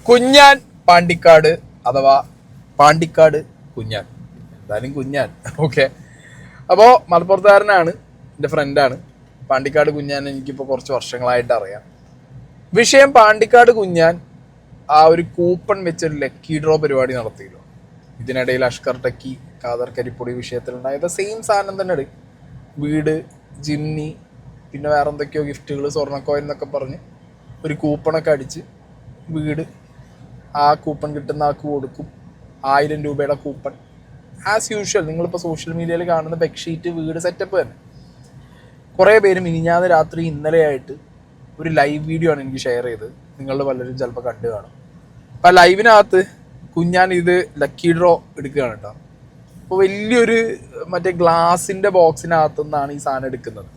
കുഞ്ഞാൻ പാണ്ടിക്കാട് അഥവാ പാണ്ടിക്കാട് കുഞ്ഞാൻ, എന്തായാലും കുഞ്ഞാൻ. ഓക്കെ, അപ്പോൾ മലപ്പുറത്തുകാരനാണ്, എൻ്റെ ഫ്രണ്ടാണ്. പാണ്ടിക്കാട് കുഞ്ഞാൻ എനിക്കിപ്പോൾ കുറച്ച് വർഷങ്ങളായിട്ട് അറിയാം. വിഷയം പാണ്ടിക്കാട് കുഞ്ഞാൻ ആ ഒരു കൂപ്പൺ വെച്ചൊരു ലക്കി ഡ്രോ പരിപാടി നടത്തിയല്ലോ. ഇതിനിടയിൽ അഷ്കർ ടക്കി കാദർ കരിപ്പൊടി വിഷയത്തിലുണ്ടായത് സെയിം സാധനം തന്നെ. വീട്, ജിംനി, പിന്നെ വേറെ എന്തൊക്കെയോ ഗിഫ്റ്റുകൾ, സ്വർണ്ണക്കോയിൽ എന്നൊക്കെ പറഞ്ഞ് ഒരു കൂപ്പണൊക്കെ അടിച്ച് വീട്, ആ കൂപ്പൺ കിട്ടുന്ന ആൾക്ക് കൊടുക്കും. 1000 രൂപയുടെ കൂപ്പൺ ആസ് യൂഷ്വൽ നിങ്ങളിപ്പോൾ സോഷ്യൽ മീഡിയയിൽ കാണുന്ന ബെഡ്ഷീറ്റ് വീട് സെറ്റപ്പ് തന്നെ. കുറേ പേര് മിനിഞ്ഞാന്ന് രാത്രി ഇന്നലെയായിട്ട് ഒരു ലൈവ് വീഡിയോ ആണ് എനിക്ക് ഷെയർ ചെയ്തത്. നിങ്ങളുടെ പലരും ചിലപ്പോൾ കണ്ടു കാണും. അപ്പോൾ ആ ലൈവിനകത്ത് കുഞ്ഞാൻ ഇത് ലക്കി ഡ്രോ എടുക്കുകയാണ് കേട്ടോ. അപ്പോൾ വലിയൊരു മറ്റേ ഗ്ലാസിൻ്റെ ബോക്സിനകത്തു നിന്നാണ് ഈ സാധനം എടുക്കുന്നത്.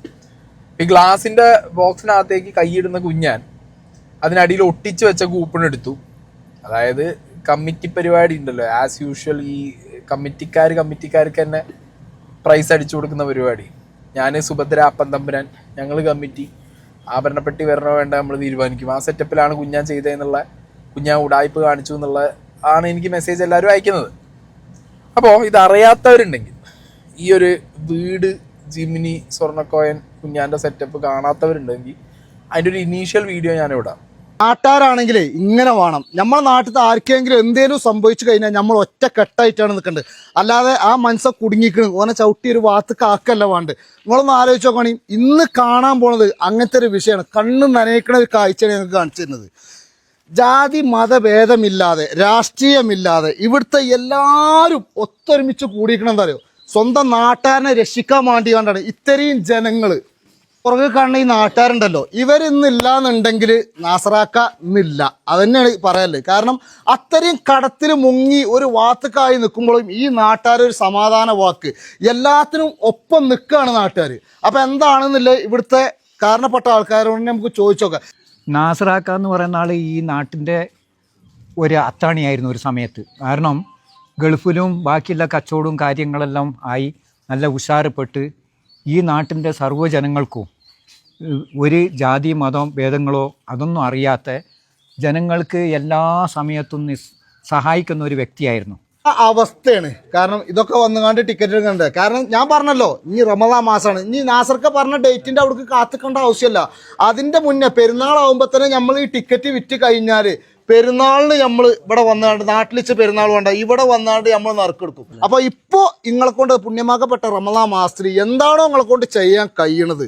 ഈ ഗ്ലാസിൻ്റെ ബോക്സിനകത്തേക്ക് കൈയിടുന്ന കുഞ്ഞാൻ അതിനടിയിൽ ഒട്ടിച്ച് വെച്ച കൂപ്പൺ എടുത്തു. അതായത് കമ്മിറ്റി പരിപാടി ഉണ്ടല്ലോ, ആസ് യൂഷ്വൽ ഈ കമ്മിറ്റിക്കാർക്ക് തന്നെ പ്രൈസ് അടിച്ചു കൊടുക്കുന്ന പരിപാടി. ഞാൻ, സുഭദ്ര, അപ്പൻ തമ്പുരാൻ, ഞങ്ങൾ കമ്മിറ്റി, ആഭരണപ്പെട്ടി വരണോ വേണ്ട നമ്മൾ തീരുമാനിക്കും. ആ സെറ്റപ്പിലാണ് കുഞ്ഞാൻ ചെയ്തതെന്നുള്ള, കുഞ്ഞാൻ ഉടായ്പ് കാണിച്ചു എന്നുള്ള ആണ് എനിക്ക് മെസ്സേജ് എല്ലാവരും അയക്കുന്നത്. അപ്പോൾ ഇതറിയാത്തവരുണ്ടെങ്കിൽ ഈ ഒരു വീട്, ജിമിനി, സ്വർണ്ണക്കോയൻ കുഞ്ഞാൻ്റെ സെറ്റപ്പ് കാണാത്തവരുണ്ടെങ്കിൽ അതിൻ്റെ ഒരു ഇനീഷ്യൽ വീഡിയോ ഞാനിവിടെ. നാട്ടുകാരാണെങ്കിലേ ഇങ്ങനെ വേണം. നമ്മളെ നാട്ടിലത്തെ ആർക്കെങ്കിലും എന്തേലും സംഭവിച്ചു കഴിഞ്ഞാൽ നമ്മൾ ഒറ്റ കെട്ടായിട്ടാണ് നിൽക്കേണ്ടത്. അല്ലാതെ ആ മനസ്സെ കുടുങ്ങിക്കണം ഓനെ ചവിട്ടി ഒരു വാത്തക്ക് ആക്കല്ല വേണ്ട. നിങ്ങളൊന്ന് ആലോചിച്ച് നോക്കണേ, ഇന്ന് കാണാൻ പോണത് അങ്ങനത്തെ ഒരു വിഷയമാണ്. കണ്ണ് നനയിക്കണ ഒരു കാഴ്ചയാണ് ഞങ്ങൾക്ക് കാണിച്ചു തരുന്നത്. ജാതി മതഭേദമില്ലാതെ, രാഷ്ട്രീയമില്ലാതെ ഇവിടുത്തെ എല്ലാവരും ഒത്തൊരുമിച്ച് കൂടിയിരിക്കണം. എന്താ പറയുക, സ്വന്തം നാട്ടുകാരനെ രക്ഷിക്കാൻ വേണ്ടി കണ്ടാണ് ഇത്രയും ജനങ്ങൾ പുറകെ കാണുന്ന ഈ നാട്ടുകാരുണ്ടല്ലോ. ഇവരിന്നില്ലാന്നുണ്ടെങ്കിൽ നാസറാക്ക ഇന്നില്ല. അത് തന്നെയാണ് പറയാനുള്ളത്. കാരണം അത്രയും കടത്തിൽ മുങ്ങി ഒരു വാത്തുക്കായി നിൽക്കുമ്പോഴും ഈ നാട്ടുകാരൊരു സമാധാന വാക്ക്, എല്ലാത്തിനും ഒപ്പം നിൽക്കുകയാണ് നാട്ടുകാർ. അപ്പം എന്താണെന്നില്ല ഇവിടുത്തെ കാരണപ്പെട്ട ആൾക്കാരോട് നമുക്ക് ചോദിച്ചു നോക്കാം. നാസറാക്ക എന്ന് പറയുന്ന ആൾ ഈ നാട്ടിൻ്റെ ഒരു അത്താണിയായിരുന്നു ഒരു സമയത്ത്. കാരണം ഗൾഫിലും ബാക്കിയുള്ള കച്ചവടവും കാര്യങ്ങളെല്ലാം ആയി നല്ല ഉഷാറിപ്പെട്ട് ഈ നാട്ടിൻ്റെ സർവ്വജനങ്ങൾക്കും ഒരു ജാതി മതം ഭേദങ്ങളോ അതൊന്നും അറിയാത്ത ജനങ്ങൾക്ക് എല്ലാ സമയത്തും സഹായിക്കുന്ന ഒരു വ്യക്തിയായിരുന്നു. ആ അവസ്ഥയാണ്. കാരണം ഇതൊക്കെ വന്നുകൊണ്ട് ടിക്കറ്റ് എടുക്കണ്ടേ. കാരണം ഞാൻ പറഞ്ഞല്ലോ, ഇനി റമദാൻ മാസമാണ്. ഇനി നാസർക്ക് പറഞ്ഞ ഡേറ്റിൻ്റെ അവിടേക്ക് കാത്തിക്കേണ്ട ആവശ്യമില്ല. അതിൻ്റെ മുന്നേ പെരുന്നാളാവുമ്പോൾ തന്നെ നമ്മൾ ഈ ടിക്കറ്റ് വിറ്റ് കഴിഞ്ഞാൽ പെരുന്നാളിന് നമ്മൾ ഇവിടെ വന്നാണ്ട്, നാട്ടിൽ വെച്ച് പെരുന്നാൾ വേണ്ട, ഇവിടെ വന്നാണ്ട് നമ്മൾ നറുക്കെടുക്കും. അപ്പോൾ ഇപ്പോൾ നിങ്ങളെ കൊണ്ട് പുണ്യമാക്കപ്പെട്ട റമദാൻ മാസത്തിൽ എന്താണോ നിങ്ങളെ കൊണ്ട് ചെയ്യാൻ കഴിയണത്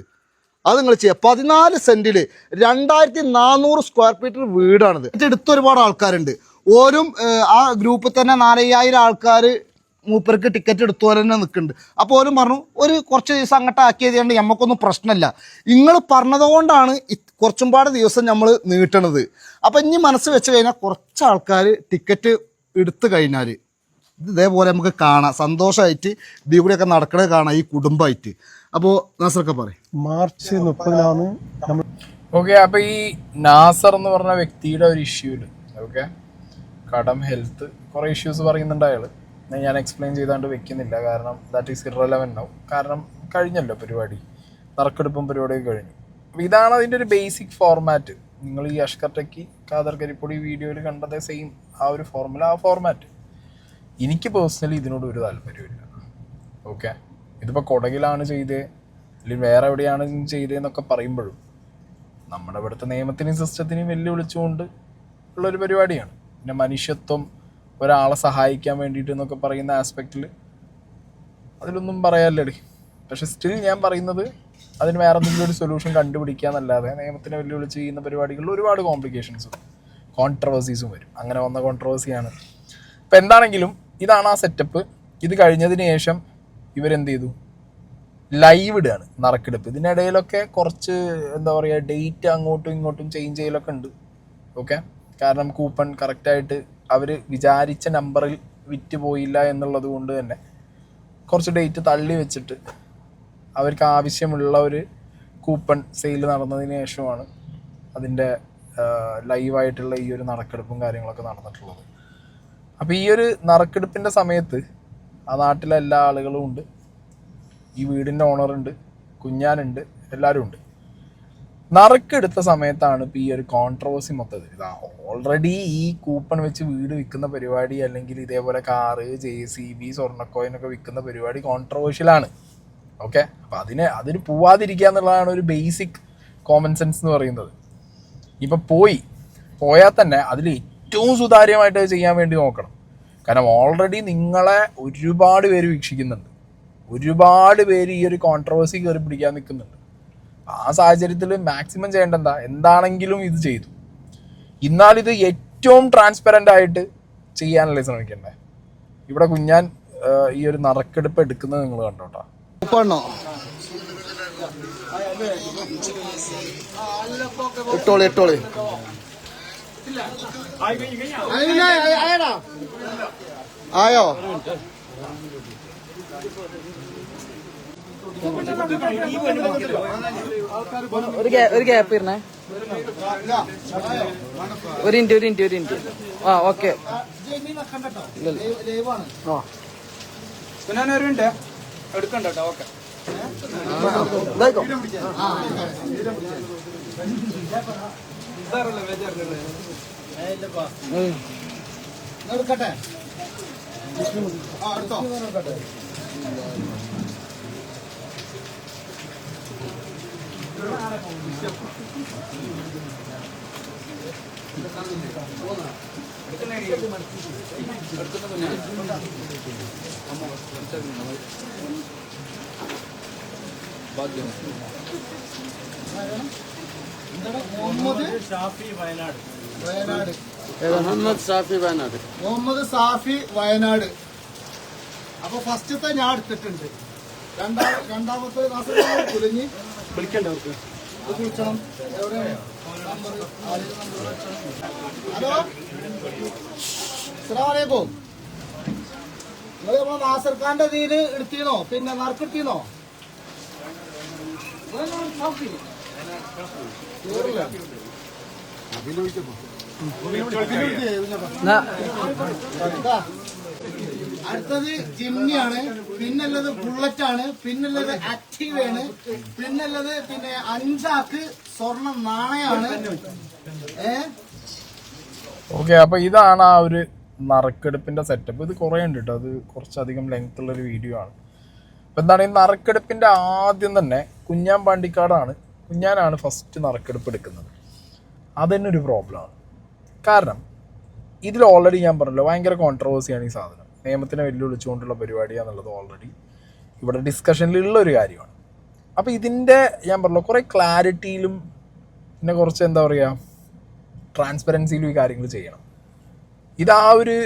അത് നിങ്ങൾ ചെയ്യുക. 14 സെന്റിൽ 2400 സ്ക്വയർ ഫീറ്റ് വീടാണിത്. എടുത്ത് ഒരുപാട് ആൾക്കാരുണ്ട്. ഓരും ആ ഗ്രൂപ്പിൽ തന്നെ 4000 ആൾക്കാർ മൂപ്പർക്ക് ടിക്കറ്റ് എടുത്തോലെ തന്നെ നിൽക്കുന്നുണ്ട്. അപ്പോൾ ഓരും പറഞ്ഞു ഒരു കുറച്ച് ദിവസം അങ്ങോട്ട് ആക്കിയത് കൊണ്ട് നമുക്കൊന്നും പ്രശ്നമില്ല. നിങ്ങൾ പറഞ്ഞതുകൊണ്ടാണ് കുറച്ചും പാട് ദിവസം നമ്മൾ നീട്ടണത്. അപ്പം ഇനി മനസ്സ് വെച്ച് കഴിഞ്ഞാൽ കുറച്ച് ആൾക്കാർ ടിക്കറ്റ് എടുത്തു കഴിഞ്ഞാൽ ഇതേപോലെ നമുക്ക് കാണാം, സന്തോഷമായിട്ട് ഇതിൽ കൂടെയൊക്കെ നടക്കണത് കാണാം ഈ കുടുംബമായിട്ട്. അപ്പോൾ നാസറൊക്കെ പറയും. മാർച്ച് 30-നാണ് നമ്മൾ. ഓക്കെ, അപ്പോൾ ഈ നാസർ എന്ന് പറഞ്ഞ വ്യക്തിയുടെ ഒരു ഇഷ്യൂല്, ഓക്കെ, കടം, ഹെൽത്ത്, കുറേ ഇഷ്യൂസ് പറയുന്നുണ്ട് അയാൾ. ഞാൻ എക്സ്പ്ലെയിൻ ചെയ്താണ്ട് വെക്കുന്നില്ല, കാരണം ദാറ്റ് ഈസ് ഇറലവൻ്റ് ആവും. കാരണം കഴിഞ്ഞല്ലോ പരിപാടി, നറുക്കെടുപ്പും പരിപാടിയൊക്കെ കഴിഞ്ഞു. അപ്പോൾ ഇതാണ് അതിൻ്റെ ഒരു ബേസിക് ഫോർമാറ്റ്. നിങ്ങൾ ഈ അഷ്കർ ടക്കി കാദർ കരിപ്പൊടി വീഡിയോയിൽ കണ്ടത് സെയിം ആ ഒരു ഫോർമുല, ആ ഫോർമാറ്റ്. എനിക്ക് പേഴ്സണലി ഇതിനോട് ഒരു താല്പര്യമില്ല. ഓക്കെ, ഇതിപ്പോൾ കൊടകിലാണ് ചെയ്തത് അല്ലെങ്കിൽ വേറെ എവിടെയാണ് ചെയ്തതെന്നൊക്കെ പറയുമ്പോഴും നമ്മുടെ ഇവിടുത്തെ നിയമത്തിനെയും സിസ്റ്റത്തിനെയും വെല്ലുവിളിച്ചുകൊണ്ട് ഉള്ളൊരു പരിപാടിയാണ്. പിന്നെ മനുഷ്യത്വം, ഒരാളെ സഹായിക്കാൻ വേണ്ടിയിട്ട് എന്നൊക്കെ പറയുന്ന ആസ്പെക്റ്റിൽ അതിലൊന്നും പറയാനില്ലടി. പക്ഷെ സ്റ്റിൽ ഞാൻ പറയുന്നത് അതിന് വേറെ എന്തെങ്കിലും ഒരു സൊല്യൂഷൻ കണ്ടുപിടിക്കുക എന്നല്ലാതെ നിയമത്തിനെ വെല്ലുവിളിച്ച് ചെയ്യുന്ന പരിപാടികളിൽ ഒരുപാട് കോംപ്ലിക്കേഷൻസും കോൺട്രവേഴ്സീസും വരും. അങ്ങനെ വന്ന കോൺട്രവേഴ്സിയാണ്. ഇപ്പം എന്താണെങ്കിലും ഇതാണ് ആ സെറ്റപ്പ്. ഇത് കഴിഞ്ഞതിന് ശേഷം ഇവരെന്ത് ചെയ്തു, ലൈവ് ഇടുകയാണ് നറുക്കെടുപ്പ്. ഇതിനിടയിലൊക്കെ കുറച്ച് എന്താ പറയുക, ഡേറ്റ് അങ്ങോട്ടും ഇങ്ങോട്ടും ചേഞ്ച് ചെയ്യലൊക്കെ ഉണ്ട്. ഓക്കെ, കാരണം കൂപ്പൺ കറക്റ്റായിട്ട് അവർ വിചാരിച്ച നമ്പറിൽ വിറ്റ് പോയില്ല എന്നുള്ളത് കൊണ്ട് തന്നെ കുറച്ച് ഡേറ്റ് തള്ളി വെച്ചിട്ട് അവർക്ക് ആവശ്യമുള്ള ഒരു കൂപ്പൺ സെയിൽ നടന്നതിന് ശേഷമാണ് അതിൻ്റെ ലൈവായിട്ടുള്ള ഈ ഒരു നറുക്കെടുപ്പും കാര്യങ്ങളൊക്കെ നടന്നിട്ടുള്ളത്. അപ്പോൾ ഈ ഒരു നറുക്കെടുപ്പിൻ്റെ സമയത്ത് ആ നാട്ടിലെ എല്ലാ ആളുകളും ഉണ്ട്, ഈ വീടിൻ്റെ ഓണറുണ്ട്, കുഞ്ഞാനുണ്ട്, എല്ലാവരും ഉണ്ട്. നറുക്കെടുത്ത സമയത്താണ് ഇപ്പോൾ ഈ ഒരു കോൺട്രവേഴ്സി മൊത്തത്തിൽ. ഇതാ ഓൾറെഡി ഈ കൂപ്പൺ വെച്ച് വീട് വിൽക്കുന്ന പരിപാടി, അല്ലെങ്കിൽ ഇതേപോലെ കാറ്, JCB, സ്വർണ്ണക്കോയിനൊക്കെ വിൽക്കുന്ന പരിപാടി കോൺട്രവേഴ്ഷ്യലാണ്. ഓക്കെ, അപ്പം അതിന് പോവാതിരിക്കുക എന്നുള്ളതാണ് ഒരു ബേസിക് കോമൺ സെൻസ് എന്ന് പറയുന്നത്. ഇപ്പം പോയാൽ തന്നെ അതിൽ ഏറ്റവും സുതാര്യമായിട്ട് ചെയ്യാൻ വേണ്ടി നോക്കണം. കാരണം ഓൾറെഡി നിങ്ങളെ ഒരുപാട് പേര് വീക്ഷിക്കുന്നുണ്ട്, ഒരുപാട് പേര് ഈ ഒരു കോൺട്രവേഴ്സി കയറി പിടിക്കാൻ നിൽക്കുന്നുണ്ട്. ആ സാഹചര്യത്തിൽ മാക്സിമം ചെയ്യേണ്ട എന്താണെങ്കിലും ഇത് ചെയ്തു. എന്നാലിത് ഏറ്റവും ട്രാൻസ്പെറൻ്റ് ആയിട്ട് ചെയ്യാനല്ലേ ശ്രമിക്കണ്ടേ. ഇവിടെ കുഞ്ഞാൻ ഈ ഒരു നറുക്കെടുപ്പ് എടുക്കുന്നത് നിങ്ങൾ കണ്ടോട്ടോ. ഇട്ടോളി ആയോ? ഒരു ഗ്യാപ്പ് ഇരുന്നേ. ഒരു ഇൻറ്റ്. ആ ഓക്കെ. എടുക്കണ്ടോ? ഓക്കെ. എടുക്കട്ടെ. മുഹമ്മദ് സാഫി വയനാട്. അപ്പൊ ഫസ്റ്റത്തെ ഞാൻ എടുത്തിട്ടുണ്ട്. രണ്ടാമത്തെ കുലിഞ്ഞ് വിളിക്കണ്ടവർക്ക് വിളിക്കണം. ഹലോ, അസ്സലാമലൈക്കും. നിങ്ങൾ നമ്മളെ നാസർ ഖാന്റെ ഇതില് എടുത്തീനോ? പിന്നെ നറുക്കെടുത്തീനോ? അടുത്തത് ജിമ്മിയാണ്, പിന്നുള്ളത് ബുള്ളറ്റാണ്, പിന്നുള്ളത് ആക്റ്റീവയാണ്, പിന്നുള്ളത് പിന്നെ 5 ആക്ക് സ്വർണ്ണ നാണയാണ്. ഓക്കെ, അപ്പൊ ഇതാണ് ആ ഒരു നറുക്കെടുപ്പിന്റെ സെറ്റപ്പ്. ഇത് കുറേ ഉണ്ട് കേട്ടോ, അത് കുറച്ചധികം ലെങ്ത് ഉള്ളൊരു വീഡിയോ ആണ്. അപ്പം എന്താണ്, ഈ നറുക്കെടുപ്പിന്റെ ആദ്യം തന്നെ കുഞ്ഞാൻ പാണ്ടിക്കാടാണ്, കുഞ്ഞാനാണ് ഫസ്റ്റ് നറുക്കെടുപ്പ് എടുക്കുന്നത്. അതുതന്നെ ഒരു പ്രോബ്ലമാണ്. കാരണം ഇതിൽ ഓൾറെഡി ഞാൻ പറഞ്ഞല്ലോ ഭയങ്കര കോൺട്രവേഴ്സിയാണ് ഈ സാധനം. നിയമത്തിനെ വെല്ലുവിളിച്ചുകൊണ്ടുള്ള പരിപാടിയാണെന്നുള്ളത് ഓൾറെഡി ഇവിടെ ഡിസ്കഷനിലുള്ള ഒരു കാര്യമാണ്. അപ്പോൾ ഇതിൻ്റെ ഞാൻ പറഞ്ഞല്ലോ കുറേ ക്ലാരിറ്റിയിലും പിന്നെ കുറച്ച് എന്താ പറയുക ട്രാൻസ്പെറൻസിയിലും ഈ കാര്യങ്ങൾ ചെയ്യണം. ഇത് ആ ഒരു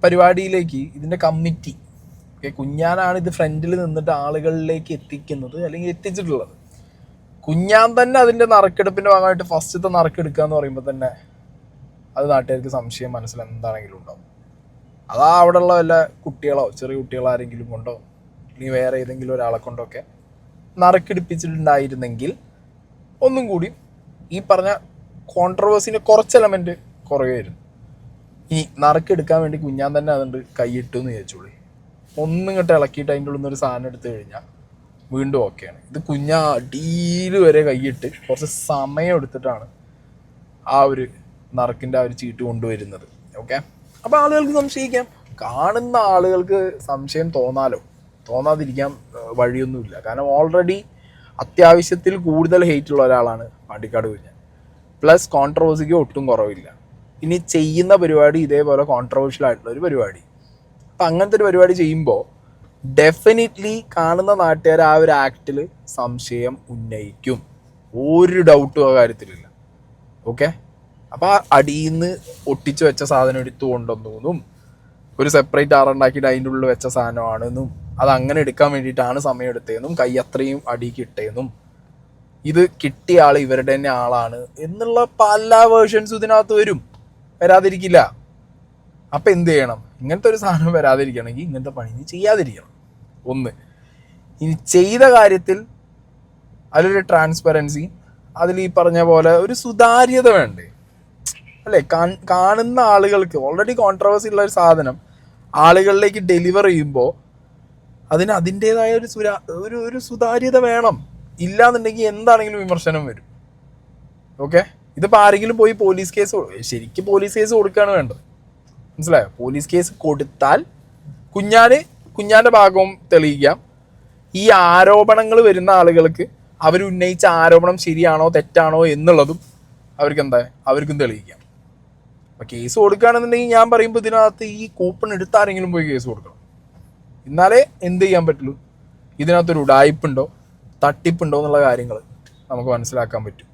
പരിപാടിയിലേക്ക് ഇതിൻ്റെ കമ്മിറ്റി കുഞ്ഞാനാണ് ഇത് ഫ്രണ്ടിൽ നിന്നിട്ട് ആളുകളിലേക്ക് എത്തിക്കുന്നത് അല്ലെങ്കിൽ എത്തിച്ചിട്ടുള്ളത്. കുഞ്ഞാൻ തന്നെ അതിൻ്റെ നറുക്കെടുപ്പിൻ്റെ ഭാഗമായിട്ട് ഫസ്റ്റത്തെ നറുക്കെടുക്കുക എന്ന് പറയുമ്പോൾ തന്നെ അത് നാട്ടുകാർക്ക് സംശയം മനസ്സിൽ എന്താണെങ്കിലും ഉണ്ടാവും. അതാ അവിടെയുള്ള വല്ല കുട്ടികളോ ചെറിയ കുട്ടികളോ ആരെങ്കിലും കൊണ്ടോ ഇനി വേറെ ഏതെങ്കിലും ഒരാളെ കൊണ്ടൊക്കെ നറുക്കെടുപ്പിച്ചിട്ടുണ്ടായിരുന്നെങ്കിൽ ഒന്നും കൂടി ഈ പറഞ്ഞ കോൺട്രവേഴ്സിൻ്റെ കുറച്ച് എലമെൻറ്റ് കുറയുമായിരുന്നു. ഇനി നറുക്കെടുക്കാൻ വേണ്ടി കുഞ്ഞാൻ തന്നെ അതുകൊണ്ട് കൈയിട്ടു എന്ന് ചോദിച്ചോളി, ഒന്നും ഇങ്ങോട്ട് ഇളക്കിയിട്ട് അതിൻ്റെ ഉള്ളിൽ നിന്നൊരു സാധനം എടുത്തു കഴിഞ്ഞാൽ വീണ്ടും ഓക്കെയാണ്. ഇത് കുഞ്ഞാ അടിയിൽ വരെ കൈയിട്ട് കുറച്ച് സമയം എടുത്തിട്ടാണ് ആ ഒരു നറുക്കിൻ്റെ ആ ഒരു ചീട്ട് കൊണ്ടുവരുന്നത്. ഓക്കെ, അപ്പോൾ ആളുകൾക്ക് സംശയിക്കാം, കാണുന്ന ആളുകൾക്ക് സംശയം തോന്നാതിരിക്കാൻ വഴിയൊന്നുമില്ല. കാരണം ഓൾറെഡി അത്യാവശ്യത്തിൽ കൂടുതൽ ഹെയ്റ്റുള്ള ഒരാളാണ് പാണ്ടിക്കാട് കുഞ്ഞാൻ. പ്ലസ് കോൺട്രവേഴ്സിക്ക് ഒട്ടും കുറവില്ല. ഇനി ചെയ്യുന്ന പരിപാടി ഇതേപോലെ കോൺട്രവേഴ്ഷ്യൽ ആയിട്ടുള്ള ഒരു പരിപാടി. അപ്പം അങ്ങനത്തെ ഒരു പരിപാടി ചെയ്യുമ്പോൾ ഡെഫിനിറ്റ്ലി കാണുന്ന നാട്ടുകാർ ആ ഒരു ആക്റ്റിൽ സംശയം ഉന്നയിക്കും, ഒരു ഡൗട്ടും ആ കാര്യത്തിലില്ല. ഓക്കെ, അപ്പോൾ ആ അടിയിൽ നിന്ന് ഒട്ടിച്ച് വെച്ച സാധനം എടുത്തു കൊണ്ടുവന്നൂന്നും ഒരു സെപ്പറേറ്റ് ആറുണ്ടാക്കിയിട്ട് അതിൻ്റെ ഉള്ളിൽ വെച്ച സാധനമാണെന്നും അത് അങ്ങനെ എടുക്കാൻ വേണ്ടിയിട്ടാണ് സമയം എടുത്തതെന്നും കൈ അത്രയും അടിക്ക് ഇട്ടേന്നും ഇത് കിട്ടിയ ആൾ ഇവരുടെ തന്നെ ആളാണ് എന്നുള്ള പല വേർഷൻസും ഇതിനകത്ത് വരാതിരിക്കില്ല. അപ്പം എന്ത് ചെയ്യണം? ഇങ്ങനത്തെ ഒരു സാധനം വരാതിരിക്കണമെങ്കിൽ ഇങ്ങനത്തെ പണി നീ ചെയ്യാതിരിക്കണം. ഒന്ന്, ഇനി ചെയ്ത കാര്യത്തിൽ അതിലൊരു ട്രാൻസ്പെറൻസി, അതിൽ ഈ പറഞ്ഞ പോലെ ഒരു സുതാര്യത വേണ്ടേ അല്ലേ? കാണുന്ന ആളുകൾക്ക് ഓൾറെഡി കോൺട്രവേഴ്സി ഉള്ള ഒരു സാധനം ആളുകളിലേക്ക് ഡെലിവർ ചെയ്യുമ്പോൾ അതിന് അതിൻ്റേതായ ഒരു സുതാര്യത വേണം. ഇല്ലാന്നുണ്ടെങ്കിൽ എന്താണെങ്കിലും വിമർശനം വരും. ഓക്കെ, ഇതിപ്പോൾ ആരെങ്കിലും പോയി പോലീസ് കേസ് ശരിക്കും പോലീസ് കേസ് കൊടുക്കുകയാണ് വേണ്ടത്, മനസ്സിലായോ? പോലീസ് കേസ് കൊടുത്താൽ കുഞ്ഞാൻ്റെ ഭാഗവും തെളിയിക്കാം. ഈ ആരോപണങ്ങൾ വരുന്ന ആളുകൾക്ക് അവരുന്നയിച്ച ആരോപണം ശരിയാണോ തെറ്റാണോ എന്നുള്ളതും അവർക്കും തെളിയിക്കാം. അപ്പം കേസ് കൊടുക്കുകയാണെന്നുണ്ടെങ്കിൽ ഞാൻ പറയുമ്പോൾ ഇതിനകത്ത് ഈ കൂപ്പൺ എടുത്ത് ആരെങ്കിലും പോയി കേസ് കൊടുക്കണം. എന്നാലേ എന്ത് ചെയ്യാൻ പറ്റുള്ളൂ, ഇതിനകത്തൊരു ഉഡായിപ്പുണ്ടോ തട്ടിപ്പുണ്ടോ എന്നുള്ള കാര്യങ്ങൾ നമുക്ക് മനസ്സിലാക്കാൻ പറ്റും.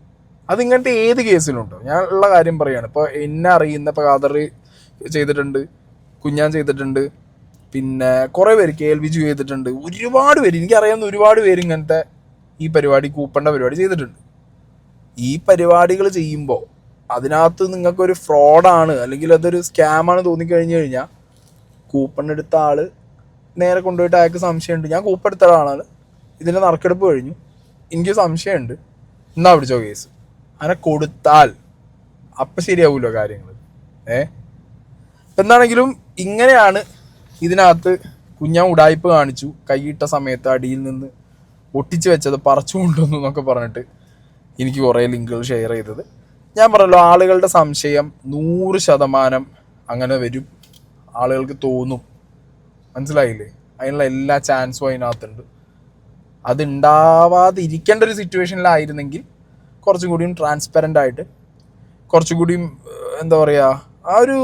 അതിങ്ങനത്തെ ഏത് കേസിലുണ്ടോ, ഞാൻ ഉള്ള കാര്യം പറയുകയാണ്. ഇപ്പോൾ എന്നെ അറിയുന്ന ഇപ്പോൾ ഖാദർ ചെയ്തിട്ടുണ്ട്, കുഞ്ഞാൻ ചെയ്തിട്ടുണ്ട്, പിന്നെ കുറേ പേര് KLVജു ചെയ്തിട്ടുണ്ട്, ഒരുപാട് പേര് എനിക്കറിയാവുന്ന ഒരുപാട് പേര് ഇങ്ങനത്തെ ഈ പരിപാടി കൂപ്പണിൻ്റെ പരിപാടി ചെയ്തിട്ടുണ്ട്. ഈ പരിപാടികൾ ചെയ്യുമ്പോൾ അതിനകത്ത് നിങ്ങൾക്കൊരു ഫ്രോഡാണ് അല്ലെങ്കിൽ അതൊരു സ്കാമാണ് തോന്നിക്കഴിഞ്ഞ് കഴിഞ്ഞാൽ കൂപ്പൺ എടുത്ത ആൾ നേരെ കൊണ്ടുപോയിട്ട് അയാൾക്ക് സംശയമുണ്ട്, ഞാൻ കൂപ്പൺ എടുത്ത ആളാണ്, ഇതിൻ്റെ നറുക്കെടുപ്പ് കഴിഞ്ഞു, എനിക്ക് സംശയമുണ്ട്, എന്നാ പിടിച്ചോ കേസ്, അങ്ങനെ കൊടുത്താൽ അപ്പം ശരിയാവുമല്ലോ കാര്യങ്ങൾ. എന്താണെങ്കിലും ഇങ്ങനെയാണ് ഇതിനകത്ത് കുഞ്ഞാൻ ഉടായ്പ കാണിച്ചു, കൈയിട്ട സമയത്ത് അടിയിൽ നിന്ന് ഒട്ടിച്ച് വെച്ചത് പറിച്ചു കൊണ്ടുവന്നു എന്നൊക്കെ പറഞ്ഞിട്ട് എനിക്ക് കുറേ ലിങ്കുകൾ ഷെയർ ചെയ്തത്. ഞാൻ പറഞ്ഞല്ലോ, ആളുകളുടെ സംശയം 100% അങ്ങനെ വരും, ആളുകൾക്ക് തോന്നും, മനസ്സിലായില്ലേ? അതിനുള്ള എല്ലാ ചാൻസും അതിനകത്തുണ്ട്. അതുണ്ടാവാതിരിക്കേണ്ട ഒരു സിറ്റുവേഷനിലായിരുന്നെങ്കിൽ കുറച്ചും കൂടിയും ട്രാൻസ്പെറൻ്റ് ആയിട്ട്, കുറച്ചും കൂടിയും എന്താ പറയുക, ആ ഒരു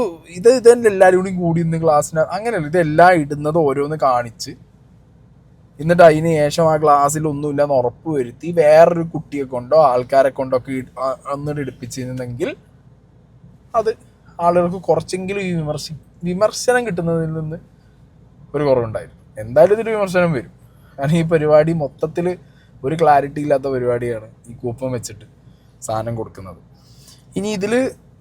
തന്നെ എല്ലാവരും കൂടി കൂടി ഇന്ന് ക്ലാസ്സിന് അങ്ങനെയല്ല, ഇതെല്ലാം ഇടുന്നത് ഓരോന്ന് കാണിച്ച് എന്നിട്ട് അതിന് ശേഷം ആ ക്ലാസ്സിൽ ഒന്നുമില്ലെന്ന് ഉറപ്പ് വരുത്തി വേറൊരു കുട്ടിയെ കൊണ്ടോ ആൾക്കാരെ കൊണ്ടോ ഒക്കെ ഒന്നിട്ട് എടുപ്പിച്ചിരുന്നെങ്കിൽ അത് ആളുകൾക്ക് കുറച്ചെങ്കിലും ഈ വിമർശനം കിട്ടുന്നതിൽ നിന്ന് ഒരു കുറവുണ്ടായിരുന്നു. എന്തായാലും ഇതൊരു വിമർശനം വരും, കാരണം ഈ പരിപാടി മൊത്തത്തിൽ ഒരു ക്ലാരിറ്റി ഇല്ലാത്ത പരിപാടിയാണ് ഈ കൂപ്പൺ വെച്ചിട്ട് സാധനം കൊടുക്കുന്നത്. ഇനി ഇതിൽ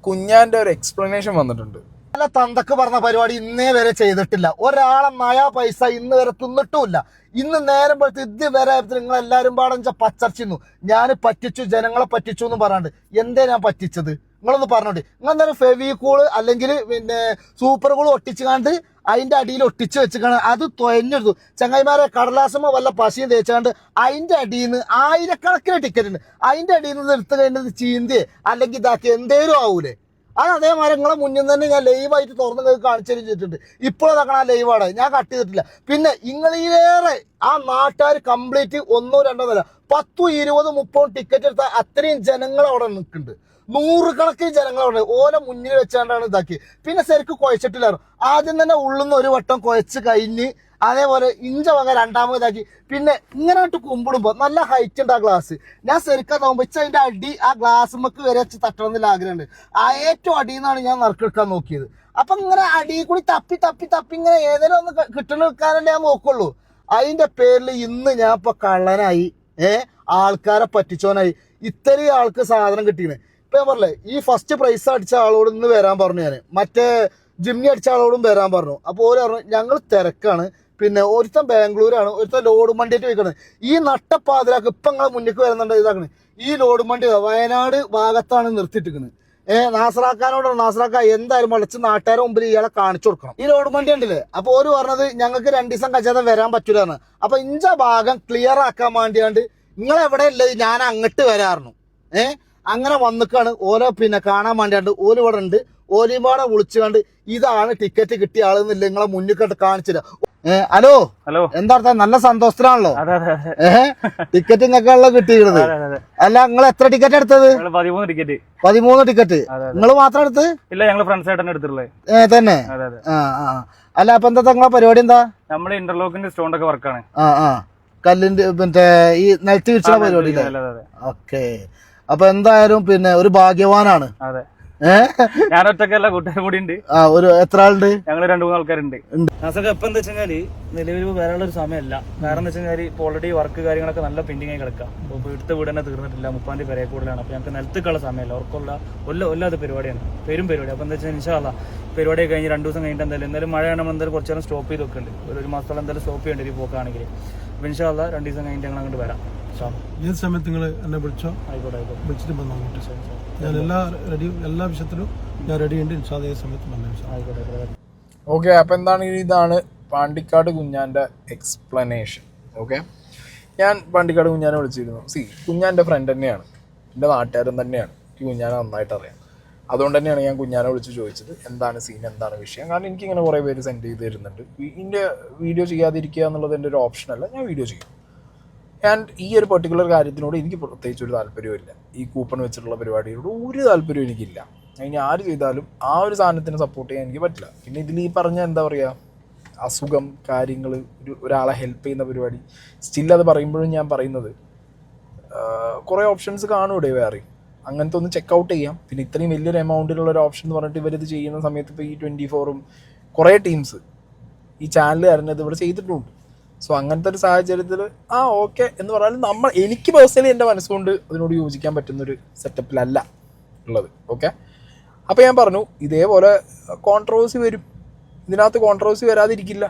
കുഞ്ഞാൻ്റെ ഒരു എക്സ്പ്ലനേഷൻ വന്നിട്ടുണ്ട്. നല്ല തന്തക്ക് പറഞ്ഞ പരിപാടി ഇന്നേ വരെ ചെയ്തിട്ടില്ല, ഒരാളെ നയാ പൈസ ഇന്ന് വരെ തിന്നിട്ടുമില്ല. ഇന്ന് നേരം പോലത്തെ ഇതുവരെ നിങ്ങൾ എല്ലാവരും പാടഞ്ച പച്ചർച്ചിന്നു, ഞാൻ പറ്റിച്ചു, ജനങ്ങളെ പറ്റിച്ചു എന്ന് പറയാണ്ട് എന്തേ ഞാൻ പറ്റിച്ചത് നിങ്ങളൊന്ന് പറഞ്ഞോണ്ട്. നിങ്ങൾ എന്തായാലും ഫെവിക്കൂള് അല്ലെങ്കിൽ പിന്നെ സൂപ്പർ കൂള് ഒട്ടിച്ചുകാണ്ട് അതിന്റെ അടിയിൽ ഒട്ടിച്ച് വെച്ചിക്കാണ്, അത് തൊയഞ്ഞെടുത്തു ചങ്ങായിമാരെ. കടലാസമോ വല്ല പശയും തേച്ചാണ്ട് അതിന്റെ അടിയിൽ നിന്ന് 1000കണക്കിന് ടിക്കറ്റ് ഉണ്ട്, അതിന്റെ അടിയിൽ നിന്ന് എടുത്തു കഴിഞ്ഞത് ചീന്തിയെ അല്ലെങ്കിൽ ഇതാക്കി എന്തേലും ആവൂലേ. അത് അതേമാതിരി നിങ്ങളെ മുന്നിൽ തന്നെ ഞാൻ ലൈവായിട്ട് തുറന്ന് കാണിച്ചു തരുന്നിട്ടുണ്ട്. ഇപ്പോഴതാക്കണം ആ ലൈവാണ്, ഞാൻ കട്ട് ചെയ്തിട്ടില്ല. പിന്നെ നിങ്ങളിലേറെ ആ നാട്ടുകാർ കംപ്ലീറ്റ് 1, 2 നില 10, 20, 30 ടിക്കറ്റ് എടുത്ത അത്രയും ജനങ്ങൾ അവിടെ നിൽക്കുന്നുണ്ട്, 100കണക്കിന് ജനങ്ങൾ അവിടെ ഓല മുന്നിൽ വെച്ചാണ്ടാണ് ഇതാക്കി. പിന്നെ ശരിക്കും കുഴച്ചിട്ടില്ലായിരുന്നു, ആദ്യം തന്നെ ഉള്ളുന്ന ഒരു വട്ടം കുഴച്ച് കഴിഞ്ഞ് അതേപോലെ ഇഞ്ച വക രണ്ടാമതാക്കി. പിന്നെ ഇങ്ങനെ ഇട്ട് കുമ്പിടുമ്പോ നല്ല ഹൈറ്റ് ഉണ്ട് ആ ഗ്ലാസ്. ഞാൻ ശരിക്കാതാവുമ്പോ അതിന്റെ അടി ആ ഗ്ലാസ്മക്ക് വരെ വെച്ച് തട്ടണമെന്നുള്ള ആഗ്രഹമുണ്ട്. ആ ഏറ്റവും അടിയിൽ നിന്നാണ് ഞാൻ നറുക്കെടുക്കാൻ നോക്കിയത്. അപ്പൊ ഇങ്ങനെ അടിയിൽ കൂടി തപ്പി തപ്പി തപ്പി ഇങ്ങനെ ഏതെങ്കിലും ഒന്ന് കിട്ടണെടുക്കാനല്ലേ ഞാൻ നോക്കുള്ളൂ. അതിന്റെ പേരിൽ ഇന്ന് ഞാൻ ഇപ്പൊ കള്ളനായി, ആൾക്കാരെ പറ്റിച്ചോനായി. ഇത്രയും ആൾക്ക് സാധനം കിട്ടിയത് ഇപ്പൊ ഞാൻ പറഞ്ഞേ, ഈ ഫസ്റ്റ് പ്രൈസ് അടിച്ച ആളോട് ഇന്ന് വരാൻ പറഞ്ഞു, ഞാൻ മറ്റേ ജിമ്മി അടിച്ച ആളോടും വരാൻ പറഞ്ഞു. അപ്പോൾ ഓര് പറഞ്ഞു ഞങ്ങൾ തിരക്കാണ്, പിന്നെ ഒരുത്തൻ ബാംഗ്ലൂരാണ്, ഒരുത്തൻ ലോഡ് വണ്ടിയായിട്ട് വയ്ക്കണത്. ഈ നട്ടപ്പാതിരാക്ക് ഇപ്പൊ നിങ്ങളെ മുന്നിൽ വരുന്നുണ്ട് ഇതാക്കണ്. ഈ ലോഡ് വണ്ടി വയനാട് ഭാഗത്താണ് നിർത്തിയിട്ടിരിക്കുന്നത്. നാസറാക്കാനോടാണ്, നാസറാക്ക എന്തായാലും വളച്ച് നാട്ടുകാരെ മുമ്പിൽ ഇയാളെ കാണിച്ചു കൊടുക്കണം. ഈ ലോഡ് വണ്ടി ഉണ്ടല്ലേ. അപ്പൊ ഓര് പറഞ്ഞത് ഞങ്ങൾക്ക് 2 ദിവസം കച്ചാതെ വരാൻ പറ്റൂലാണ്. അപ്പൊ ഇഞ്ച ഭാഗം ക്ലിയർ ആക്കാൻ വേണ്ടിയാണ്ട് നിങ്ങളെവിടെ ഉള്ളത് ഞാൻ അങ്ങോട്ട് വരാറുന്നു. അങ്ങനെ വന്നിക്കാണ് ഓരോ പിന്നെ കാണാൻ വേണ്ടിയാണ്ട് ഓല് ഇവിടെ ഉണ്ട്. ഓലിപാടെ വിളിച്ചുകൊണ്ട് ഇതാണ് ടിക്കറ്റ് കിട്ടിയ ആളെന്നില്ല നിങ്ങളെ മുന്നിൽ കണ്ട് കാണിച്ചില്ല. ഹലോ ഹലോ, എന്താ നല്ല സന്തോഷത്തിലാണല്ലോ. ടിക്കറ്റ് നിങ്ങൾക്കുള്ള കിട്ടിയിരുന്നത്. അല്ല നിങ്ങൾ എത്ര ടിക്കറ്റ് എടുത്തത്? 13 ടിക്കറ്റ്. 13 ടിക്കറ്റ് നിങ്ങൾ മാത്രം എടുത്ത്? ഇല്ല, ഞങ്ങള് ഫ്രണ്ട്സ് ആയിട്ടാണ് എടുത്തിട്ടുള്ളത്. തന്നെ. അല്ല അപ്പൊ എന്താ നിങ്ങളെ പരിപാടി എന്താ? നമ്മള് ഇന്റർലോക്കിന്റെ സ്റ്റോണ്ടൊക്കെ വർക്കാണ്. കല്ലിന്റെ മറ്റേ ഈ നിലത്ത് വിരിച്ചുള്ള പരിപാടി. ഓക്കെ, അപ്പൊ എന്തായാലും പിന്നെ ഒരു ഭാഗ്യവാനാണ്. അതെ, ഞാൻ ഒറ്റക്കല്ല, കൂട്ടുകാരും കൂടി ഉണ്ട്. ഒരു എത്ര ആളുണ്ട്? ഞങ്ങള് 2-3 ആൾക്കാരുണ്ട്. നാസൊക്കെ എപ്പം എന്താ വെച്ചാല് നിലവിൽ വരാനുള്ള ഒരു സമയമല്ല. കാരണം എന്താ വെച്ചാൽ ഇപ്പോൾ ഓൾറെഡി വർക്ക് കാര്യങ്ങളൊക്കെ നല്ല പെൻഡിങ് ആയി കിടക്കാം. അപ്പോൾ എടുത്ത വീട് തന്നെ തീർന്നിട്ടില്ല, 30 പേരെ കൂടുതലാണ്. അപ്പോൾ ഞങ്ങൾക്ക് നിലത്തേക്കുള്ള സമയമല്ല, ഉറപ്പുള്ള ഒല്ലാത്ത പരിപാടിയാണ്, പെരും പരിപാടി. അപ്പോൾ എന്താ വെച്ചാൽ ഇൻഷാല്ലാ പരിപാടി കഴിഞ്ഞ് 2 ദിവസം കഴിഞ്ഞിട്ട് എന്തായാലും മഴയാണ്, നമ്മൾ എന്തായാലും കുറച്ച് നേരം സ്റ്റോപ്പ് ചെയ്ത് വെക്കുന്നുണ്ട്. ഒരു മാസത്തോളം എന്തായാലും സ്റ്റോപ്പ് ചെയ്യേണ്ടി ഒരു പോക്കാണെങ്കിൽ. അപ്പോൾ ഇൻഷാല്ലാ 2 ദിവസം കഴിഞ്ഞിട്ട് ഞങ്ങൾ അങ്ങോട്ട് വരാം. ഏത് സമയത്ത് നിങ്ങൾ എന്നെ വിളിച്ചോ, വിളിച്ചിട്ട് വന്നോട്ടെ. ഞാൻ എല്ലാ വിഷയത്തിലും ഞാൻ റെഡി ഉണ്ട്. ഏത് സമയത്ത് വന്നേ. ഓക്കെ, അപ്പം ഇതാണ് പാണ്ടിക്കാട് കുഞ്ഞാൻ്റെ എക്സ്പ്ലനേഷൻ. ഓക്കെ, ഞാൻ പാണ്ടിക്കാട് കുഞ്ഞാനെ വിളിച്ചിരുന്നു. കുഞ്ഞാൻ്റെ ഫ്രണ്ട് തന്നെയാണ്, എൻ്റെ നാട്ടുകാരൻ തന്നെയാണ്. എനിക്ക് കുഞ്ഞാനെ നന്നായിട്ട് അറിയാം. അതുകൊണ്ട് തന്നെയാണ് ഞാൻ കുഞ്ഞാനെ വിളിച്ച് ചോദിച്ചത് എന്താണ് സീൻ, എന്താണ് വിഷയം. കാരണം എനിക്കിങ്ങനെ കുറേ പേര് സെൻഡ് ചെയ്ത് തരുന്നുണ്ട്. ഇതിൻ്റെ വീഡിയോ ചെയ്യാതിരിക്കുക എന്നുള്ളത് എൻ്റെ ഒരു ഓപ്ഷനല്ല, ഞാൻ വീഡിയോ ചെയ്യും. ആൻഡ് ഈ ഒരു പെർട്ടിക്കുലർ കാര്യത്തിനോട് എനിക്ക് പ്രത്യേകിച്ച് ഒരു താല്പര്യമില്ല. ഈ കൂപ്പൺ വെച്ചിട്ടുള്ള പരിപാടിയോട് ഒരു താല്പര്യവും എനിക്കില്ല. അതിന് ആര് ചെയ്താലും ആ ഒരു സാധനത്തിന് സപ്പോർട്ട് ചെയ്യാൻ എനിക്ക് പറ്റില്ല. പിന്നെ ഇതിൽ ഈ പറഞ്ഞ എന്താ പറയുക, അസുഖം കാര്യങ്ങൾ, ഒരാളെ ഹെൽപ്പ് ചെയ്യുന്ന പരിപാടി, സ്റ്റിൽ അത് പറയുമ്പോഴും ഞാൻ പറയുന്നത് കുറേ ഓപ്ഷൻസ് കാണും ഇവിടെ വേറെ. അങ്ങനത്തെ ഒന്ന് ചെക്കൗട്ട് ചെയ്യാം. പിന്നെ ഇത്രയും വലിയൊരു എമൗണ്ടിലുള്ള ഒരു ഓപ്ഷൻ എന്ന് പറഞ്ഞിട്ട് ഇവരിത് ചെയ്യുന്ന സമയത്ത് ഇപ്പോൾ ഈ 24ഉം കുറേ ടീംസ് ഈ ചാനൽ അറിഞ്ഞത് ഇവിടെ ചെയ്തിട്ടുണ്ട്. സോ അങ്ങനത്തെ ഒരു സാഹചര്യത്തിൽ ഓക്കെ എന്ന് പറഞ്ഞാൽ എനിക്ക് പേഴ്സണലി എൻ്റെ മനസ്സുകൊണ്ട് അതിനോട് യോജിക്കാൻ പറ്റുന്നൊരു സെറ്റപ്പിലല്ല ഉള്ളത്. ഓക്കെ, അപ്പോൾ ഞാൻ പറഞ്ഞു ഇതേപോലെ കോൺട്രവേഴ്സി വരും. ഇതിനകത്ത് കോൺട്രവേഴ്സി വരാതിരിക്കില്ല,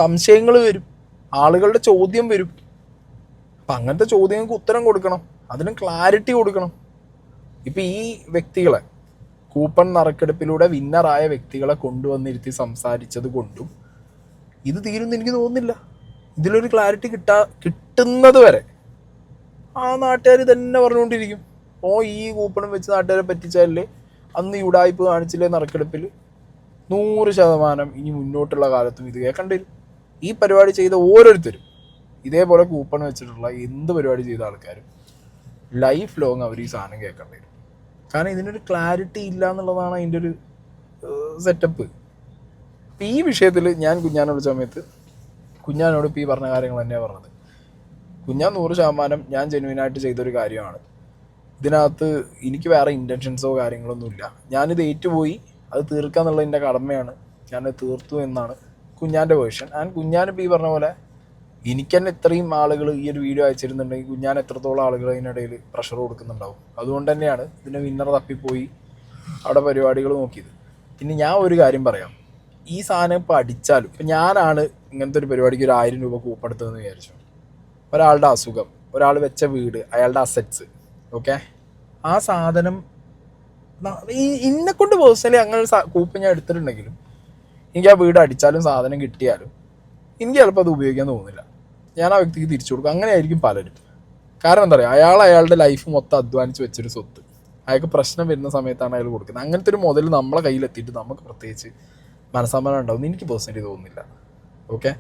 സംശയങ്ങൾ വരും, ആളുകളുടെ ചോദ്യം വരും. അപ്പം അങ്ങനത്തെ ചോദ്യങ്ങൾക്ക് ഉത്തരം കൊടുക്കണം, അതിന് ക്ലാരിറ്റി കൊടുക്കണം. ഇപ്പം ഈ വ്യക്തികളെ കൂപ്പൺ നറുക്കെടുപ്പിലൂടെ വിന്നറായ വ്യക്തികളെ കൊണ്ടുവന്നിരുത്തി സംസാരിച്ചത് കൊണ്ടും ഇത് തീരുമെന്ന് എനിക്ക് തോന്നുന്നില്ല. ഇതിലൊരു ക്ലാരിറ്റി കിട്ടുന്നത് വരെ ആ നാട്ടുകാർ തന്നെ പറഞ്ഞുകൊണ്ടിരിക്കും. ഈ കൂപ്പണും വെച്ച് നാട്ടുകാരെ പറ്റിച്ചാലേ അന്ന് ഈ ഉടായ്പ് കാണിച്ചില്ലേ നറുക്കെടുപ്പിൽ, 100% ഇനി മുന്നോട്ടുള്ള കാലത്തും ഇത് കേൾക്കേണ്ടി വരും. ഈ പരിപാടി ചെയ്ത ഓരോരുത്തരും ഇതേപോലെ കൂപ്പൺ വെച്ചിട്ടുള്ള എന്ത് പരിപാടി ചെയ്ത ആൾക്കാരും ലൈഫ് ലോങ് അവർ ഈ സാധനം കേൾക്കേണ്ടി വരും. കാരണം ഇതിനൊരു ക്ലാരിറ്റി ഇല്ല എന്നുള്ളതാണ് അതിൻ്റെ ഒരു സെറ്റപ്പ്. അപ്പം ഈ വിഷയത്തിൽ ഞാൻ കുഞ്ഞാനെ വിളിച്ച സമയത്ത് കുഞ്ഞാനോട് ഇപ്പോൾ ഈ പറഞ്ഞ കാര്യങ്ങൾ തന്നെയാണ് പറഞ്ഞത്. കുഞ്ഞാൻ 100% ഞാൻ ജെന്യുവിനായിട്ട് ചെയ്തൊരു കാര്യമാണ്. ഇതിനകത്ത് എനിക്ക് വേറെ ഇൻറ്റൻഷൻസോ കാര്യങ്ങളൊന്നുമില്ല. ഞാനിത് ഏറ്റുപോയി, അത് തീർക്കുക എന്നുള്ളത് എൻ്റെ കടമയാണ്, ഞാനത് തീർത്തു എന്നാണ് കുഞ്ഞാൻ്റെ വേർഷൻ. ആൻഡ് കുഞ്ഞാനിപ്പോൾ ഈ പറഞ്ഞ പോലെ എനിക്ക് തന്നെ ഇത്രയും ആളുകൾ ഈ ഒരു വീഡിയോ അയച്ചിരുന്നുണ്ടെങ്കിൽ കുഞ്ഞാൻ എത്രത്തോളം ആളുകൾ അതിനിടയിൽ പ്രഷർ കൊടുക്കുന്നുണ്ടാവും. അതുകൊണ്ട് തന്നെയാണ് ഇതിൻ്റെ വിന്നർ തപ്പിപ്പോയി അവിടെ പരിപാടികൾ നോക്കിയത്. പിന്നെ ഞാൻ ഒരു കാര്യം പറയാം, ഈ സാധനം ഇപ്പോൾ അടിച്ചാലും, ഇപ്പം ഞാനാണ് ഇങ്ങനത്തെ ഒരു പരിപാടിക്ക് ഒരു 1000 രൂപ കൂപ്പെടുത്തതെന്ന് വിചാരിച്ചു. ഒരാളുടെ അസുഖം, ഒരാൾ വെച്ച വീട്, അയാളുടെ അസറ്റ്സ്, ഓക്കെ, ആ സാധനം എന്നെക്കൊണ്ട് പേഴ്സണലി അങ്ങനെ കൂപ്പൺ ഞാൻ എടുത്തിട്ടുണ്ടെങ്കിലും എനിക്ക് ആ വീട് അടിച്ചാലും സാധനം കിട്ടിയാലും എനിക്ക് ചിലപ്പോൾ അത് ഉപയോഗിക്കാൻ തോന്നുന്നില്ല. ഞാൻ ആ വ്യക്തിക്ക് തിരിച്ചു കൊടുക്കും. അങ്ങനെ ആയിരിക്കും പലരും. കാരണം എന്താ പറയുക, അയാളുടെ ലൈഫ് മൊത്തം അധ്വാനിച്ച് വെച്ചൊരു സ്വത്ത് അയാൾക്ക് പ്രശ്നം വരുന്ന സമയത്താണ് അയാൾ കൊടുക്കുന്നത്. അങ്ങനത്തെ ഒരു മുതൽ നമ്മളെ കയ്യിലെത്തിയിട്ട് നമുക്ക് പ്രത്യേകിച്ച് മനസ്സമാനം ഉണ്ടാവും എനിക്ക് പേഴ്സണലി തോന്നുന്നില്ല. ഓക്കെ,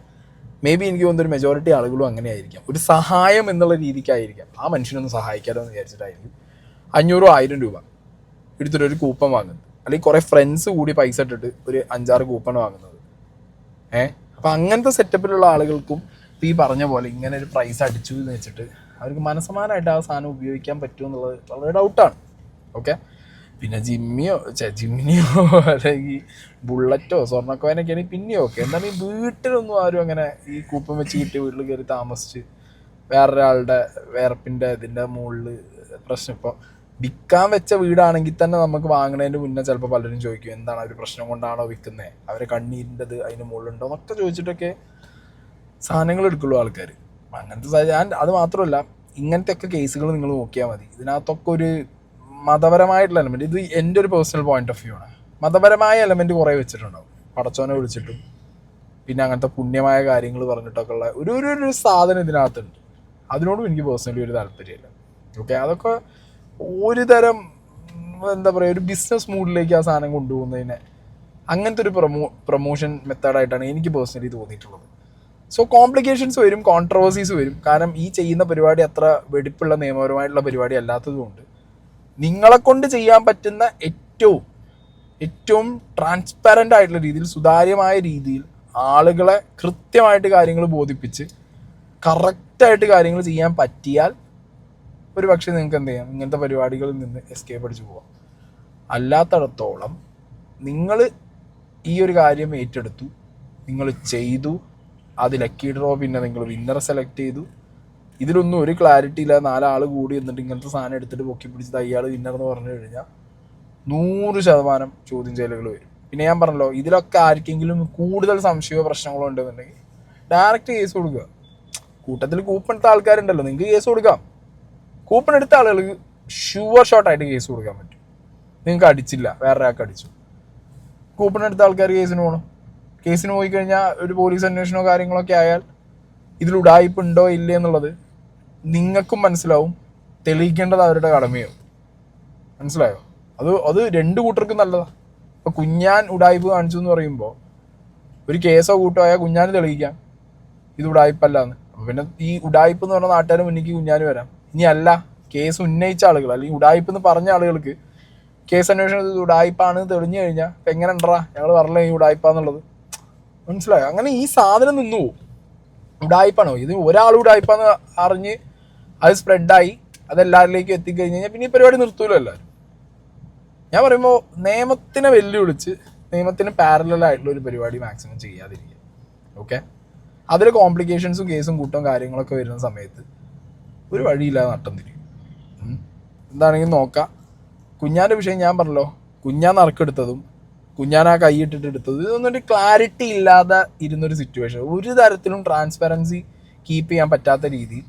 മേ ബി എനിക്ക് തോന്നുന്നൊരു മെജോറിറ്റി ആളുകളും അങ്ങനെ ആയിരിക്കാം. ഒരു സഹായം എന്നുള്ള രീതിക്കായിരിക്കാം, ആ മനുഷ്യനൊന്ന് സഹായിക്കാമല്ലോ എന്ന് വിചാരിച്ചിട്ടായിരിക്കും 500 1000 രൂപ എടുത്തിട്ടൊരു കൂപ്പൺ വാങ്ങുന്നത്. അല്ലെങ്കിൽ കുറേ ഫ്രണ്ട്സ് കൂടി പൈസ ഇട്ടിട്ട് ഒരു 5-6 കൂപ്പൺ വാങ്ങുന്നത്. അപ്പം അങ്ങനത്തെ സെറ്റപ്പിലുള്ള ആളുകൾക്കും ഈ പറഞ്ഞ പോലെ ഇങ്ങനെ ഒരു പ്രൈസ് അടിച്ചു എന്ന് വെച്ചിട്ട് അവർക്ക് മനസ്സമാനമായിട്ട് ആ സാധനം ഉപയോഗിക്കാൻ പറ്റുമെന്നുള്ളത് വളരെ ഡൗട്ടാണ്. ഓക്കെ, പിന്നെ ജിമ്മിനിയോ അല്ലെങ്കിൽ ബുള്ളറ്റോ സ്വർണ്ണക്കോനൊക്കെ ആണെങ്കിൽ പിന്നെയോ ഓക്കെ. എന്താണ് ഈ വീട്ടിലൊന്നും ആരും അങ്ങനെ ഈ കൂപ്പൺ വെച്ച് കിട്ടിയ വീട്ടിൽ കയറി താമസിച്ച് വേറൊരാളുടെ വേർപ്പിൻ്റെ ഇതിൻ്റെ മുകളിൽ പ്രശ്നം. ഇപ്പോൾ വിൽക്കാൻ വെച്ച വീടാണെങ്കിൽ തന്നെ നമുക്ക് വാങ്ങുന്നതിന് മുന്നേ ചിലപ്പോൾ പലരും ചോദിക്കും എന്താണ് ഒരു പ്രശ്നം കൊണ്ടാണോ വിൽക്കുന്നത്, അവരെ കണ്ണീരിൻ്റെത് അതിന് മുകളിലുണ്ടോ എന്നൊക്കെ ചോദിച്ചിട്ടൊക്കെ സാധനങ്ങൾ എടുക്കുള്ളൂ ആൾക്കാർ. അങ്ങനത്തെ അത് മാത്രമല്ല, ഇങ്ങനത്തെയൊക്കെ കേസുകൾ നിങ്ങൾ നോക്കിയാൽ മതി. ഇതിനകത്തൊക്കെ ഒരു മതപരമായിട്ടുള്ള എലമെൻറ്റ്, ഇത് എൻ്റെ ഒരു പേഴ്സണൽ പോയിന്റ് ഓഫ് വ്യൂ ആണ്, മതപരമായ എലമെൻറ്റ് കുറേ വെച്ചിട്ടുണ്ടാവും. പടച്ചോനെ വിളിച്ചിട്ടും പിന്നെ അങ്ങനത്തെ പുണ്യമായ കാര്യങ്ങൾ പറഞ്ഞിട്ടൊക്കെ ഉള്ള ഒരു സാധനം ഇതിനകത്തുണ്ട്. അതിനോടും എനിക്ക് പേഴ്സണലി ഒരു താല്പര്യമില്ല. ഓക്കെ, അതൊക്കെ ഒരു തരം എന്താ പറയുക, ഒരു ബിസിനസ് മൂഡിലേക്ക് ആ സാധനം കൊണ്ടുപോകുന്നതിനെ അങ്ങനത്തെ ഒരു പ്രൊമോഷൻ മെത്തേഡായിട്ടാണ് എനിക്ക് പേഴ്സണലി തോന്നിയിട്ടുള്ളത്. സോ കോംപ്ലിക്കേഷൻസ് വരും, കോൺട്രവേഴ്സീസ് വരും. കാരണം ഈ ചെയ്യുന്ന പരിപാടി അത്ര വെടിപ്പുള്ള നിയമപരമായിട്ടുള്ള പരിപാടി അല്ലാത്തതുകൊണ്ട് നിങ്ങളെ കൊണ്ട് ചെയ്യാൻ പറ്റുന്ന ഏറ്റവും ട്രാൻസ്പാരൻ്റ് ആയിട്ടുള്ള രീതിയിൽ, സുതാര്യമായ രീതിയിൽ ആളുകളെ കൃത്യമായിട്ട് കാര്യങ്ങൾ ബോധിപ്പിച്ച് കറക്റ്റായിട്ട് കാര്യങ്ങൾ ചെയ്യാൻ പറ്റിയാൽ ഒരു പക്ഷേ നിങ്ങൾക്ക് എന്ത് ചെയ്യാം, ഇങ്ങനത്തെ പരിപാടികളിൽ നിന്ന് എസ്കേപ്പ് അടിച്ച് പോവാം. അല്ലാത്തടത്തോളം നിങ്ങൾ ഈ ഒരു കാര്യം ഏറ്റെടുത്തു, നിങ്ങൾ ചെയ്തു, അത് ലക്കി ഡ്രോ, പിന്നെ നിങ്ങൾ വിന്നറെ സെലക്ട് ചെയ്തു, ഇതിലൊന്നും ഒരു ക്ലാരിറ്റി ഇല്ല. 4 ആൾ കൂടി എന്നിട്ട് ഇങ്ങനത്തെ സാധനം എടുത്തിട്ട് പൊക്കി പിടിച്ചത് അയാൾ വിന്നർ എന്ന് പറഞ്ഞു കഴിഞ്ഞാൽ 100% ചോദ്യം ചെയ്യലുകൾ വരും. പിന്നെ ഞാൻ പറഞ്ഞല്ലോ, ഇതിലൊക്കെ ആർക്കെങ്കിലും കൂടുതൽ സംശയമോ പ്രശ്നങ്ങളോ ഉണ്ടെന്നുണ്ടെങ്കിൽ ഡയറക്റ്റ് കേസ് കൊടുക്കുക. കൂട്ടത്തിൽ കൂപ്പൺ എടുത്ത ആൾക്കാരുണ്ടല്ലോ, നിങ്ങൾക്ക് കേസ് കൊടുക്കാം. കൂപ്പൺ എടുത്ത ആളുകൾക്ക് ഷുവർ ഷോട്ടായിട്ട് കേസ് കൊടുക്കാൻ പറ്റും. നിങ്ങൾക്ക് അടിച്ചില്ല, വേറൊരാൾക്ക് അടിച്ചു, കൂപ്പൺ എടുത്ത ആൾക്കാർ കേസിന് പോകണം. കേസിന് പോയി കഴിഞ്ഞാൽ ഒരു പോലീസ് അന്വേഷണമോ കാര്യങ്ങളൊക്കെ ആയാൽ ഇതിൽ ഉഡായിപ്പുണ്ടോ ഇല്ലേ എന്നുള്ളത് നിങ്ങൾക്കും മനസ്സിലാവും, തെളിയിക്കേണ്ടത് അവരുടെ കടമയോ. മനസ്സിലായോ? അത് രണ്ട് കൂട്ടർക്കും നല്ലതാണ്. ഇപ്പൊ കുഞ്ഞാൻ ഉടായ്പ് കാണിച്ചു എന്ന് പറയുമ്പോൾ ഒരു കേസോ കൂട്ടോ ആയാൽ കുഞ്ഞാന് തെളിയിക്കാം ഇത് ഉടായ്പല്ലാന്ന്. അപ്പൊ പിന്നെ ഈ ഉടായ്പ് എന്ന് പറഞ്ഞ നാട്ടുകാരുടെ മുന്നിലേക്ക് കുഞ്ഞാന് വരാം. ഇനി അല്ല, കേസ് ഉന്നയിച്ച ആളുകൾ അല്ലെങ്കിൽ ഉടായ്പ് എന്ന് പറഞ്ഞ ആളുകൾക്ക് കേസ് അന്വേഷണത്തിൽ ഉടായ്പാണ് തെളിഞ്ഞു കഴിഞ്ഞാൽ ഇപ്പം എങ്ങനെ ഉണ്ടറാ ഞങ്ങൾ പറഞ്ഞില്ല ഈ ഉടായ്പാന്നുള്ളത്. മനസ്സിലായോ? അങ്ങനെ ഈ സാധനം നിന്നു പോകും. ഉടായ്പാണോ ഇത്? ഒരാൾ ഉടായ്പാന്ന് അറിഞ്ഞ് അത് സ്പ്രെഡായി അതെല്ലാവരിലേക്കും എത്തിക്കഴിഞ്ഞ് കഴിഞ്ഞാൽ പിന്നെ ഈ പരിപാടി നിർത്തൂലോ എല്ലാവരും. ഞാൻ പറയുമ്പോൾ നിയമത്തിനെ വെല്ലുവിളിച്ച് നിയമത്തിന് പാരലായിട്ടുള്ള ഒരു പരിപാടി മാക്സിമം ചെയ്യാതിരിക്കുക. ഓക്കെ, അതിൽ കോംപ്ലിക്കേഷൻസും കേസും കൂട്ടവും കാര്യങ്ങളൊക്കെ വരുന്ന സമയത്ത് ഒരു വഴിയില്ലാതെ നട്ടം തിരിയും. എന്താണെങ്കിലും നോക്കാം. കുഞ്ഞാൻ്റെ വിഷയം ഞാൻ പറഞ്ഞല്ലോ, കുഞ്ഞാൻ നറുക്കെടുത്തതും കുഞ്ഞാൻ ആ കൈയിട്ടിട്ട് എടുത്തതും ഇതൊന്നും ഒരു ക്ലാരിറ്റി ഇല്ലാതെ ഇരുന്നൊരു സിറ്റുവേഷൻ. ഒരു തരത്തിലും ട്രാൻസ്പെറൻസി കീപ്പ് ചെയ്യാൻ പറ്റാത്ത രീതിയിൽ,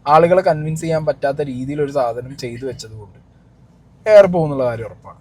ആളുകളെ കൺവിൻസ് ചെയ്യാൻ പറ്റാത്ത രീതിയിൽ ഒരു സാധനം ചെയ്തു വെച്ചത് കൊണ്ട് ഏറെ പോകുന്നുള്ള കാര്യം ഉറപ്പാണ്.